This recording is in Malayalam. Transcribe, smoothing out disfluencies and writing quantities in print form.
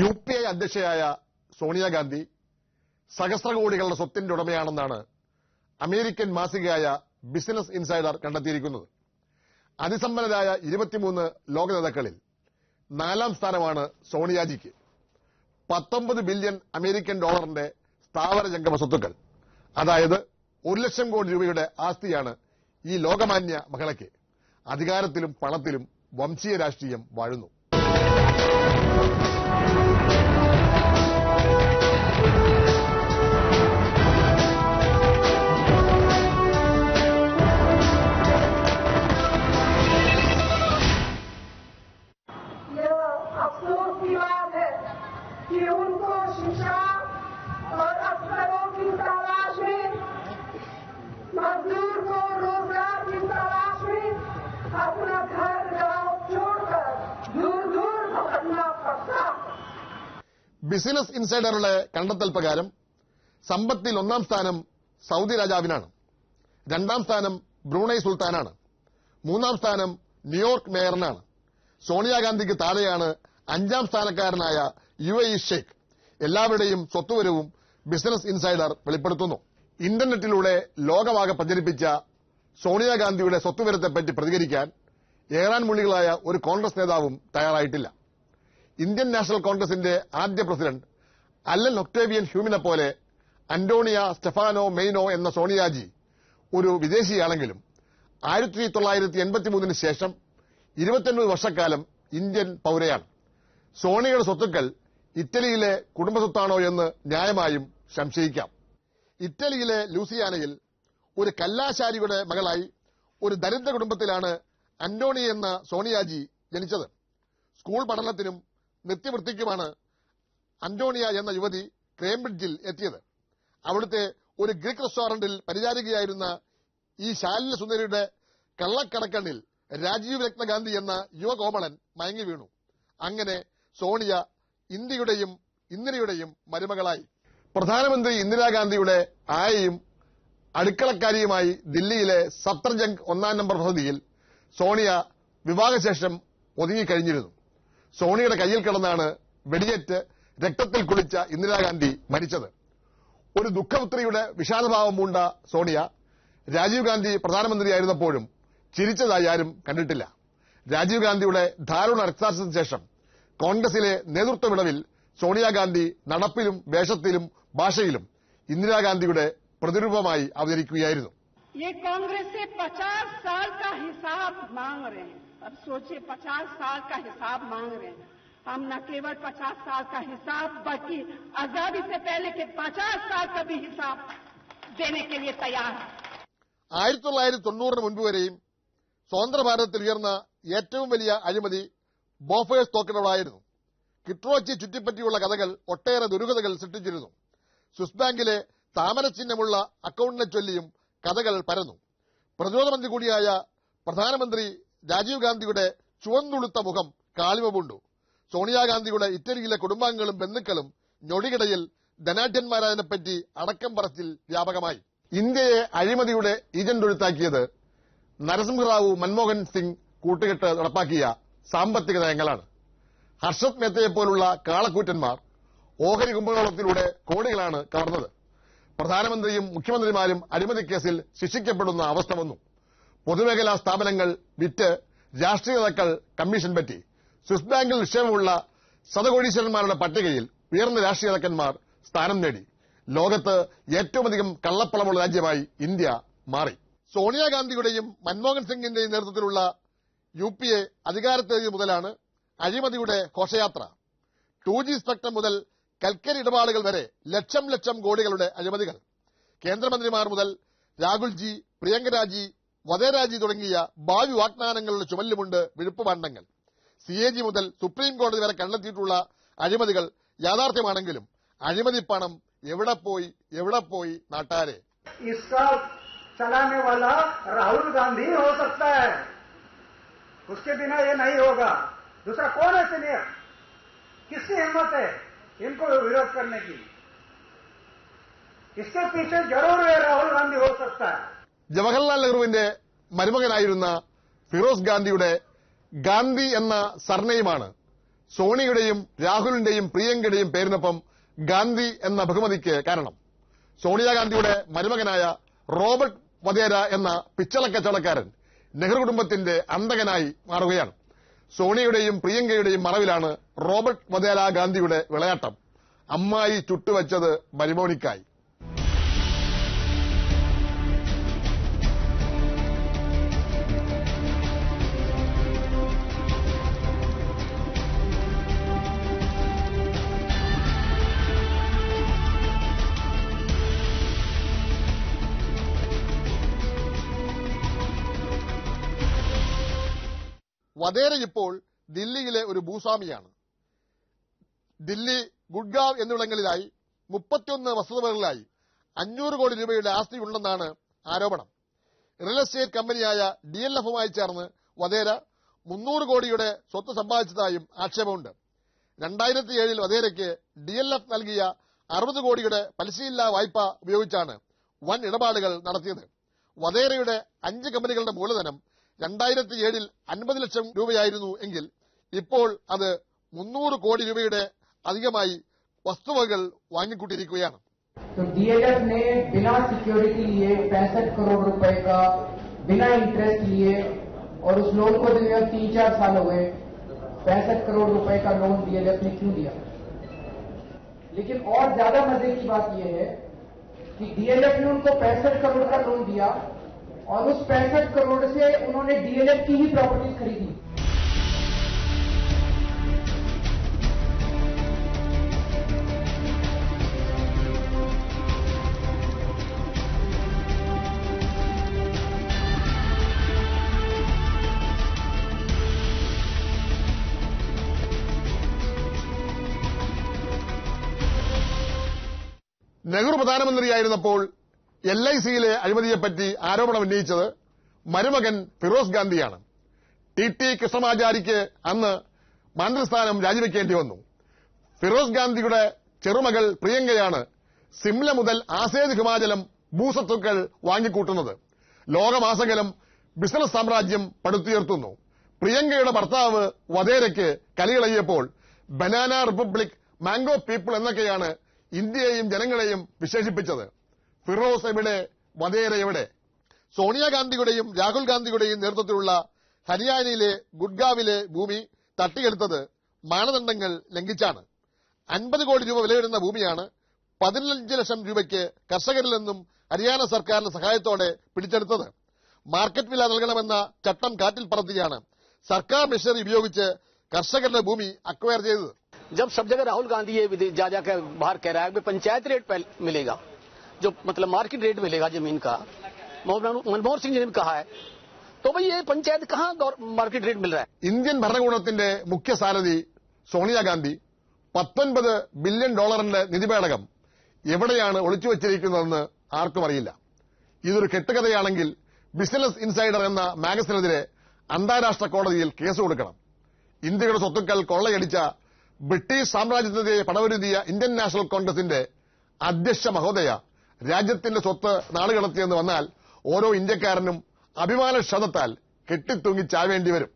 UPA അധ്യക്ഷയായ സോണിയാഗാന്ധി സഹസ്രകോടികളുടെ സ്വത്തിന്റെ ഉടമയാണെന്നാണ് അമേരിക്കൻ മാസികയായ ബിസിനസ് ഇൻസൈഡർ കണ്ടെത്തിയിരിക്കുന്നത്. അതിസമ്പന്നരായ 23 ലോക നേതാക്കളിൽ 4ാം സ്ഥാനമാണ് സോണിയാജിക്ക്. 19 ബില്യൺ അമേരിക്കൻ ഡോളറിന്റെ സ്ഥാവര ജംഗമ സ്വത്തുക്കൾ, അതായത് 1 ലക്ഷം കോടി രൂപയുടെ ആസ്തിയാണ് ഈ ലോകമാന്യ മഹിളയ്ക്ക്. അധികാരത്തിലും പണത്തിലും വംശീയ രാഷ്ട്രീയം വാഴുന്നു. ബിസിനസ് ഇൻസൈഡറുടെ കണ്ടെത്തൽ പ്രകാരം സമ്പത്തിൽ 1ാം സ്ഥാനം സൗദി രാജാവിനാണ്, 2ാം സ്ഥാനം ബ്രൂണൈ സുൽത്താനാണ്, 3ാം സ്ഥാനം ന്യൂയോർക്ക് മേയറിനാണ്. സോണിയാഗാന്ധിക്ക് താഴെയാണ് 5ാം സ്ഥാനക്കാരനായ UAE ഷെയ്ഖ്. എല്ലാവരുടെയും സ്വത്തുവരവും ബിസിനസ് ഇൻസൈഡർ വെളിപ്പെടുത്തുന്നു. ഇന്റർനെറ്റിലൂടെ ലോകമാകെ പ്രചരിപ്പിച്ച സോണിയാഗാന്ധിയുടെ സ്വത്തുവരത്തെപ്പറ്റി പ്രതികരിക്കാൻ ഏറാൻ മുള്ളികളായ ഒരു കോൺഗ്രസ് നേതാവും തയ്യാറായിട്ടില്ല. ഇന്ത്യൻ നാഷണൽ കോൺഗ്രസിന്റെ ആദ്യ പ്രസിഡന്റ് അല്ലൻ ഒക്ടേവിയൻ ഹ്യൂമിനെ പോലെ അന്റോണിയ സ്റ്റെഫാനോ മെയ്നോ എന്ന സോണിയാജി ഒരു വിദേശിയാണെങ്കിലും 1983 ശേഷം 29 വർഷക്കാലം ഇന്ത്യൻ പൌരയാണ്. സോണിയയുടെ സ്വത്തുക്കൾ ഇറ്റലിയിലെ കുടുംബസ്വത്താണോ എന്ന് ന്യായമായും സംശയിക്കാം. ഇറ്റലിയിലെ ലൂസിയാനയിൽ ഒരു കല്ലാശാരിയുടെ മകളായി ഒരു ദരിദ്ര കുടുംബത്തിലാണ് അന്റോണി എന്ന സോണിയാജി ജനിച്ചത്. സ്കൂൾ പഠനത്തിനും നിത്യവൃത്തിക്കുമാണ് അന്റോണിയ എന്ന യുവതി കേംബ്രിഡ്ജിൽ എത്തിയത്. അവിടുത്തെ ഒരു ഗ്രീക്ക് റെസ്റ്റോറന്റിൽ പരിചാരികയായിരുന്ന ഈ ശാലിന സുന്ദരിയുടെ കള്ളക്കടക്കണ്ണിൽ രാജീവ് രത്നഗാന്ധി എന്ന യുവകോമളൻ മയങ്ങി വീണു. അങ്ങനെ സോണിയ ഇന്ത്യയുടെയും ഇന്ദിരയുടെയും മരുമകളായി. പ്രധാനമന്ത്രി ഇന്ദിരാഗാന്ധിയുടെ ആയയും അടുക്കളക്കാരിയുമായി ദില്ലിയിലെ സഫ്തർജംഗ് 1ാം നമ്പർ വസതിയിൽ സോണിയ വിവാഹശേഷം ഒതുങ്ങിക്കഴിഞ്ഞിരുന്നു. സോണിയുടെ കയ്യിൽ കിടന്നാണ് വെടിയേറ്റ് രക്തത്തിൽ കുളിച്ച ഇന്ദിരാഗാന്ധി മരിച്ചത്. ഒരു ദുഃഖപുത്രിയുടെ വിഷാദഭാവം പൂണ്ട സോണിയ രാജീവ് ഗാന്ധി പ്രധാനമന്ത്രിയായിരുന്നപ്പോഴും ചിരിച്ചതായി ആരും കണ്ടിട്ടില്ല. രാജീവ് ഗാന്ധിയുടെ ദാരുണ രക്തസാക്ഷിക്ക് ശേഷം കോൺഗ്രസിലെ നേതൃത്വ വിടവിൽ സോണിയാഗാന്ധി നടപ്പിലും വേഷത്തിലും ഭാഷയിലും ഇന്ദിരാഗാന്ധിയുടെ പ്രതിരൂപമായി അവതരിക്കുകയായിരുന്നു. कांग्रेस से 50 साल का हिसाब मांग रहे हैं. अब सोचिए 50 साल का हिसाब मांग रहे हैं. हम न केवल 50 साल का हिसाब बल्कि आजादी से पहले के 50 साल का भी हिसाब देने के लिए तैयार है. 1990 മുൻപ് വരെയും സ്വതന്ത്ര ഭാരതത്തിൽ ഉയർന്ന ഏറ്റവും വലിയ അഴിമതി ബോഫേഴ്സ് തോക്കിടപാടായിരുന്നു. കിട്രോച്ചി ചുറ്റിപ്പറ്റിയുള്ള കഥകൾ ഒട്ടേറെ ദുരൂഹതകൾ സൃഷ്ടിച്ചിരുന്നു. സ്വിസ് ബാങ്കിലെ താമരചിഹ്നമുള്ള അക്കൌണ്ടിനെ ചൊല്ലിയും കഥകൾ പരന്നു. പ്രതിരോധ മന്ത്രി കൂടിയായ പ്രധാനമന്ത്രി രാജീവ് ഗാന്ധിയുടെ ചുവന്നുളുത്ത മുഖം കാളിമ പൂണ്ടു. സോണിയാഗാന്ധിയുടെ ഇറ്റലിയിലെ കുടുംബാംഗങ്ങളും ബന്ധുക്കളും ഞൊടികിടയിൽ ധനാഢ്യന്മാരായതിനെപ്പറ്റി അടക്കം പറച്ചിൽ വ്യാപകമായി. ഇന്ത്യയെ അഴിമതിയുടെ ഈജന്റൊഴുത്താക്കിയത് നരസിംഹറാവു മൻമോഹൻ സിംഗ് കൂട്ടുകെട്ട് നടപ്പാക്കിയ സാമ്പത്തിക നയങ്ങളാണ്. ഹർഷത് മേത്തയെപ്പോലുള്ള കാളക്കൂറ്റന്മാർ ഓഹരി കുംഭകോണത്തിലൂടെ കോടികളാണ് കവർന്നത്. പ്രധാനമന്ത്രിയും മുഖ്യമന്ത്രിമാരും അഴിമതി കേസിൽ ശിക്ഷിക്കപ്പെടുന്ന അവസ്ഥ വന്നു. പൊതുമേഖലാ സ്ഥാപനങ്ങൾ വിറ്റ് രാഷ്ട്രീയ നേതാക്കൾ കമ്മീഷൻ പറ്റി. സ്വിസ് ബാങ്കിൽ നിക്ഷേപമുള്ള ശതകോടീശ്വരന്മാരുടെ പട്ടികയിൽ ഉയർന്ന രാഷ്ട്രീയ നേതാക്കന്മാർ സ്ഥാനം നേടി. ലോകത്ത് ഏറ്റവുമധികം കള്ളപ്പണമുള്ള രാജ്യമായി ഇന്ത്യ മാറി. സോണിയാഗാന്ധിയുടെയും മൻമോഹൻ സിംഗിന്റെയും നേതൃത്വത്തിലുള്ള UPA അധികാരത്തിലെത്തിയ മുതലാണ് അഴിമതിയുടെ ഘോഷയാത്ര. 2G സ്പെക്ട്രം മുതൽ കൽക്കരി ഇടപാടുകൾ വരെ ലക്ഷം കോടികളുടെ അഴിമതികൾ. കേന്ദ്രമന്ത്രിമാർ മുതൽ രാഹുൽജി, പ്രിയങ്കരാജി, വധേരാജി തുടങ്ങിയ ഭാവി വാഗ്ദാനങ്ങളുടെ ചുമലിലുമുണ്ട് വിഴുപ്പുപാണ്ഡങ്ങൾ. CAG മുതൽ സുപ്രീം കോടതി വരെ കണ്ടെത്തിയിട്ടുള്ള അഴിമതികൾ യാഥാർത്ഥ്യമാണെങ്കിലും അഴിമതി പണം എവിടെ പോയി നാട്ടാരെ? चलाने वाला राहुल गांधी हो सकता है, उसके बिना ये नहीं होगा. दूसरा कौन है सीनियर? किसकी हिम्मत है इनको विरोध करने की? इसके पीछे जरूर राहुल गांधी हो सकता है. ജവഹർലാൽ നെഹ്റുവിന്റെ മരുമകനായിരുന്ന ഫിറോസ് ഗാന്ധിയുടെ ഗാന്ധി എന്ന സർനെയിമാണ് സോണിയുടെയും രാഹുലിന്റെയും പ്രിയങ്കയുടെയും പേരിനൊപ്പം ഗാന്ധി എന്ന ബഹുമതിക്ക് കാരണം സോണിയാഗാന്ധിയുടെ മരുമകനായ റോബർട്ട് വധേര എന്ന പിച്ചള കച്ചവടക്കാരൻ നെഹ്റു കുടുംബത്തിന്റെ അന്തകനായി മാറുകയാണ്. സോണിയുടെയും പ്രിയങ്കയുടെയും മറവിലാണ് റോബർട്ട് വധേര ഗാന്ധിയുടെ വിളയാട്ടം. അമ്മായി ചുട്ടുവച്ചത് മരുമോനിക്കായി. വധേര ഇപ്പോൾ ദില്ലിയിലെ ഒരു ഭൂസ്വാമിയാണ്. ദില്ലി, ഗുഡ്ഗാവ് എന്നിവിടങ്ങളിലായി 31 വസ്തുതകളിലായി 500 കോടി രൂപയുടെ ആസ്തിയുണ്ടെന്നാണ് ആരോപണം. റിയൽ എസ്റ്റേറ്റ് കമ്പനിയായ DLFുമായി ചേർന്ന് വധേര 300 കോടിയുടെ സ്വത്ത് സമ്പാദിച്ചതായും ആക്ഷേപമുണ്ട്. 2007 വധേരയ്ക്ക് DLF നൽകിയ 60 കോടിയുടെ പലിശയില്ലാ വായ്പ ഉപയോഗിച്ചാണ് വൻ ഇടപാടുകൾ നടത്തിയത്. വധേരയുടെ 5 കമ്പനികളുടെ മൂലധനം 2007 50 ലക്ഷം രൂപയായിരുന്നു എങ്കിൽ ഇപ്പോൾ അത് 300 കോടി രൂപയുടെ അധികമായി വസ്തുവകകൾ വാങ്ങിക്കൂട്ടിയിരിക്കുകയാണ്. तो DLF ने बिना सिक्योरिटी लिए 65 करोड़ रुपए का बिना इंटरेस्ट लिए और उस लोन को दिए 3-4 साल हो गए. 65 करोड़ रुपए का लोन DLF ने क्यों दिया? लेकिन और ज्यादा मजे की बात यह है कि DLF ने उनको 65 करोड़ का लोन दिया और उस 65 करोड़ से उन्होंने DLF की ही प्रॉपर्टी खरीदी. നെഹ്റു പ്രധാനമന്ത്രിയായിരുന്നപ്പോൾ LICയിലെ അഴിമതിയെപ്പറ്റി ആരോപണം ഉന്നയിച്ചത് മരുമകൻ ഫിറോസ് ഗാന്ധിയാണ്. TT കൃഷ്ണമാചാരിക്ക് അന്ന് മന്ത്രിസ്ഥാനം രാജിവെക്കേണ്ടി വന്നു. ഫിറോസ് ഗാന്ധിയുടെ ചെറുമകൾ പ്രിയങ്കയാണ് സിംല മുതൽ ആസേദ് ഹിമാചലം ഭൂസ്വത്തുക്കൾ വാങ്ങിക്കൂട്ടുന്നത്. ലോകമാസകലം ബിസിനസ് സാമ്രാജ്യം പടുത്തുയർത്തുന്നു. പ്രിയങ്കയുടെ ഭർത്താവ് വധേരയ്ക്ക് കലികളയപ്പോൾ ബനാന റിപ്പബ്ലിക്, മാംഗോ പീപ്പിൾ എന്നൊക്കെയാണ് ഇന്ത്യയെയും ജനങ്ങളെയും വിശേഷിപ്പിച്ചത്. ഫിറോസ് എവിടെ, വധേര എവിടെ? സോണിയാഗാന്ധിയുടെയും രാഹുൽ ഗാന്ധിയുടെയും നേതൃത്വത്തിലുള്ള ഹരിയാനയിലെ ഗുഡ്ഗാവിലെ ഭൂമി തട്ടിയെടുത്തത് മാനദണ്ഡങ്ങൾ ലംഘിച്ചാണ്. 50 കോടി രൂപ വില വരുന്ന ഭൂമിയാണ് 15 ലക്ഷം രൂപയ്ക്ക് കർഷകരിൽ നിന്നും ഹരിയാന സർക്കാരിന്റെ സഹായത്തോടെ പിടിച്ചെടുത്തത്. മാർക്കറ്റ് വില നൽകണമെന്ന ചട്ടം കാറ്റിൽ പറത്തിയാണ് സർക്കാർ മെഷീനറി ഉപയോഗിച്ച് കർഷകരുടെ ഭൂമി അക്വയർ ചെയ്തത്. जब सब जगह राहुल गांधी ये जा जाकर बाहर कह रहा है कि पंचायत रेट मिलेगा, जो मतलब मार्केट रेट मिलेगा जमीन का, मनमोहन सिंह ने भी कहा है, तो भाई ये पंचायत कहाँ मार्केट रेट मिल रहा है? ഇന്ത്യൻ ഭരണകൂടത്തിന്റെ മുഖ്യ സാരഥി സോണിയാഗാന്ധി $19 ബില്യൺ നിധിപേടകം എവിടെയാണ് ഒളിച്ചുവച്ചിരിക്കുന്നതെന്ന് ആർക്കും അറിയില്ല. ഇതൊരു കെട്ടുകഥയാണെങ്കിൽ ബിസിനസ് ഇൻസൈഡർ എന്ന മാഗസിനെതിരെ അന്താരാഷ്ട്ര കോടതിയിൽ കേസ് കൊടുക്കണം. ഇന്ത്യയുടെ സ്വത്തുക്കൾ കൊള്ളയടിച്ച ബ്രിട്ടീഷ് സാമ്രാജ്യത്തിനെതിരെ പടവരുതിയ ഇന്ത്യൻ നാഷണൽ കോൺഗ്രസിന്റെ അധ്യക്ഷ മഹോദയ രാജ്യത്തിന്റെ സ്വത്ത് നാടുകടത്തിയെന്ന് വന്നാൽ ഓരോ ഇന്ത്യക്കാരനും അഭിമാനക്ഷതത്താൽ കെട്ടിത്തൂങ്ങി ചാവേണ്ടി വരും.